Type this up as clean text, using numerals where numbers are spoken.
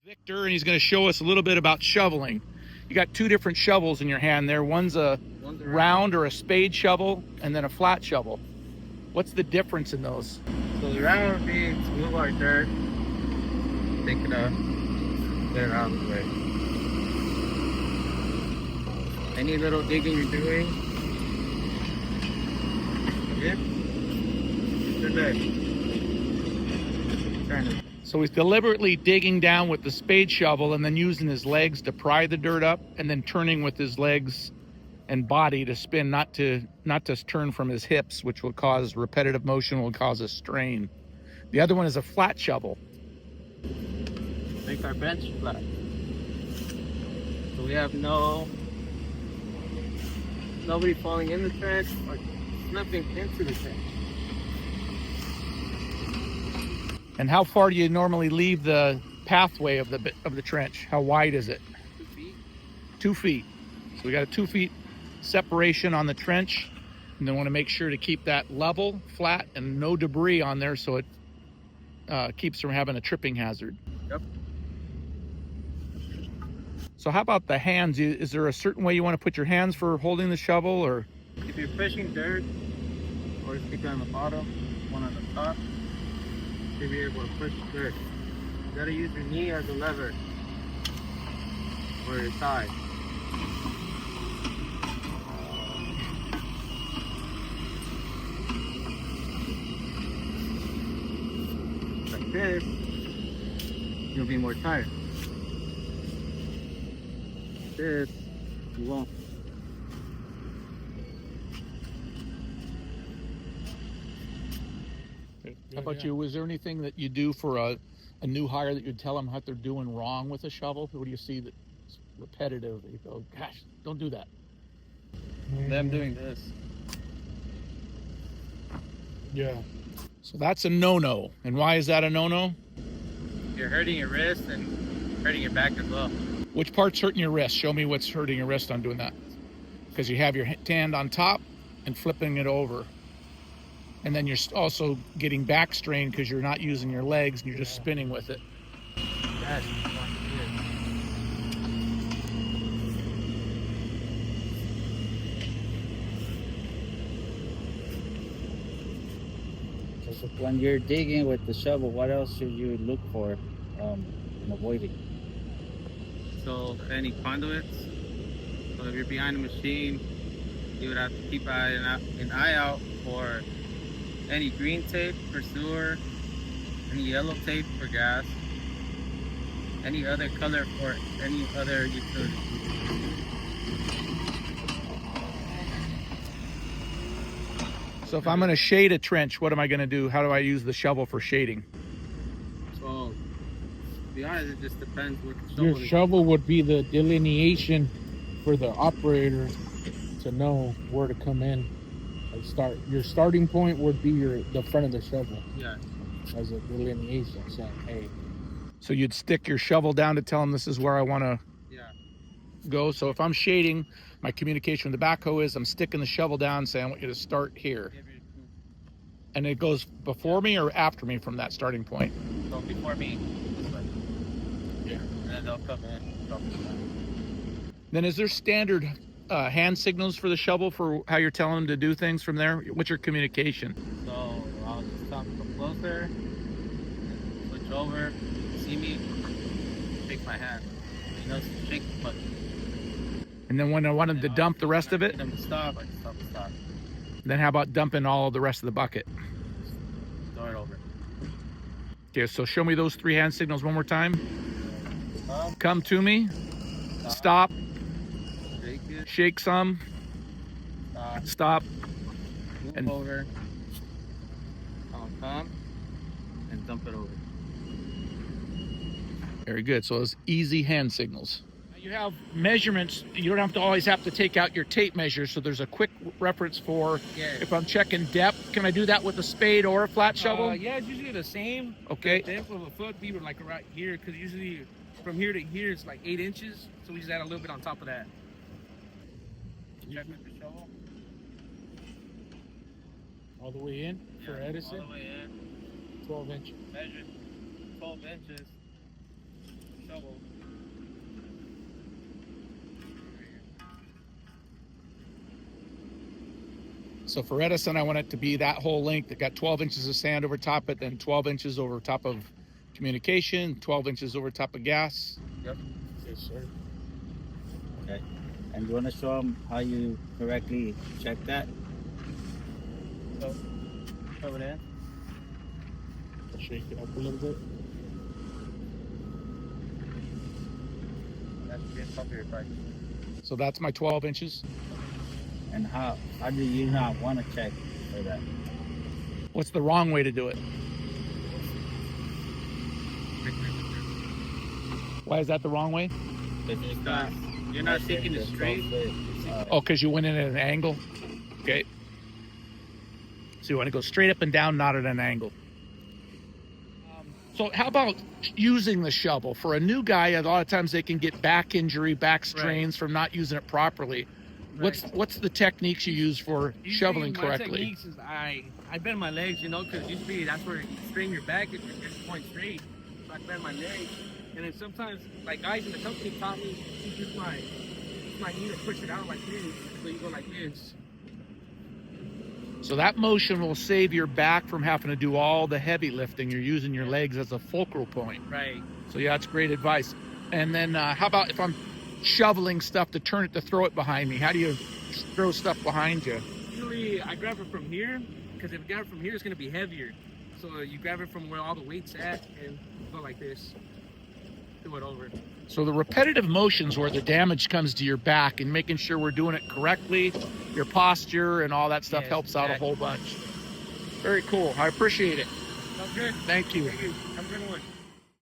Victor, and he's going to show us a little bit about shoveling. You got two different shovels in your hand there. One's a round or a spade shovel, and then a flat shovel. What's the difference in those? So the round would be to move our dirt, take it up, get it out of the way. Any little digging you're doing, you're there. So he's deliberately digging down with the spade shovel and then using his legs to pry the dirt up, and then turning with his legs and body to spin, not to turn from his hips, which will cause repetitive motion, will cause a strain. The other one is a flat shovel. Make our bench flat. So we have nobody falling in the trench or slipping into the trench. And how far do you normally leave the pathway of the trench? How wide is it? 2 feet. 2 feet. So we got a 2 feet separation on the trench, and then want to make sure to keep that level, flat, and no debris on there, so it keeps from having a tripping hazard. Yep. So how about the hands? Is there a certain way you want to put your hands for holding the shovel, or? If you're pushing dirt, or if you're on the bottom, one on the top, you'll be able to push dirt. You gotta use your knee as a lever, or your thigh. Like this, you'll be more tired. This, you won't. How about you? Was there anything that you do for a new hire that you'd tell them what they're doing wrong with a shovel? What do you see that's repetitive? You go, gosh, don't do that. Them doing this. Yeah. So that's a no-no. And why is that a no-no? You're hurting your wrist and hurting your back as well. Which part's hurting your wrist? Show me what's hurting your wrist on doing that. Because you have your hand on top and flipping it over. And then you're also getting back strain because you're not using your legs and you're just spinning with it. That's so when you're digging with the shovel, what else should you look for in avoiding? So any conduits. So if you're behind the machine, you would have to keep an eye out for any green tape for sewer, any yellow tape for gas, any other color for any other utility. So if I'm going to shade a trench, what am I going to do? How do I use the shovel for shading? So, to be honest, it just depends what the shovel Your shovel would be the delineation for the operator to know where to come in. Like your starting point would be the front of the shovel. Yeah. As a delineation, saying, hey. So you'd stick your shovel down to tell them this is where I want to go. So if I'm shading, my communication with the backhoe is I'm sticking the shovel down saying I want you to start here. And it goes before me or after me from that starting point? So before me, this way. Yeah. And then they'll come in. Then is there standard hand signals for the shovel for how you're telling them to do things from there? What's your communication? So I'll just come closer, switch over, see me, shake my hand. You know, shake the button. And then when I want them to dump the rest of it? Them to stop, I stop. Then how about dumping all of the rest of the bucket? Throw it over. Okay, so show me those three hand signals one more time. Come to me. Stop. Shake it. Shake some. Stop. Move over. Come and dump it over. Very good. So those easy hand signals. You have measurements. You don't have to always have to take out your tape measure. So there's a quick reference for if I'm checking depth. Can I do that with a spade or a flat shovel? Yeah, it's usually the same. Okay. The depth of a foot be like right here, because usually from here to here it's like 8 inches. So we just add a little bit on top of that. Check with the shovel. All the way in for Edison? All the way in. 12 inches. Measure 12 inches. Shovel. So for Edison, I want it to be that whole length. It got 12 inches of sand over top of it, then 12 inches over top of communication, 12 inches over top of gas. Yes, sir. Okay. And you want to show them how you correctly check that? So, over there. Shake it up a little bit. That's the top of your bike. So that's my 12 inches. And how do you not want to check for that? What's the wrong way to do it? Why is that the wrong way? Because you're not taking it straight. Oh, because you went in at an angle? Okay. So you want to go straight up and down, not at an angle. So how about using the shovel? For a new guy, a lot of times they can get back injury, back strains from not using it properly. What's the techniques you use for shoveling correctly? My techniques is I bend my legs, you know, because usually that's where you strain your back if you're just point straight. So I bend my legs, and then sometimes, like guys in the company taught me to use my knee to push it out like this. So you go like this. So that motion will save your back from having to do all the heavy lifting. You're using your legs as a fulcral point. Right. So yeah, that's great advice. And then how about if I'm shoveling stuff to turn it to throw it behind me? How do you throw stuff behind you? Usually I grab it from here, because if I grab it from here, it's going to be heavier. So you grab it from where all the weight's at and go like this. Do it over. So the repetitive motions where the damage comes to your back, and making sure we're doing it correctly, your posture and all that stuff Yes, helps out a exactly. whole bunch. Very cool. I appreciate it. Sounds good. Thank you. Thank you. Have a good one.